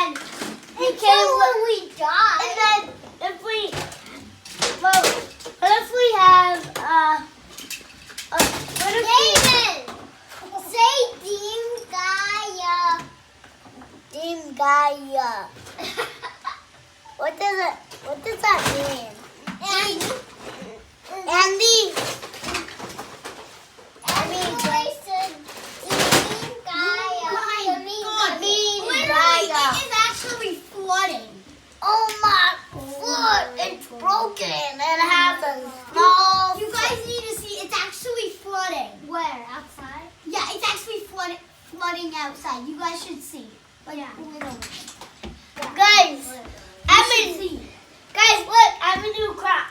And when we die. And then if we, well, what if we have, what if David, say Team Gaia. Team Gaia. What does that mean? Andy. It is actually flooding. Oh my foot! It's broken. It has a small. You guys need to see. It's actually flooding. Where? Outside? Yeah, it's actually flooding outside. You guys should see. Like, Yeah. literally. Guys, You should see. guys, look! I'm a new crop.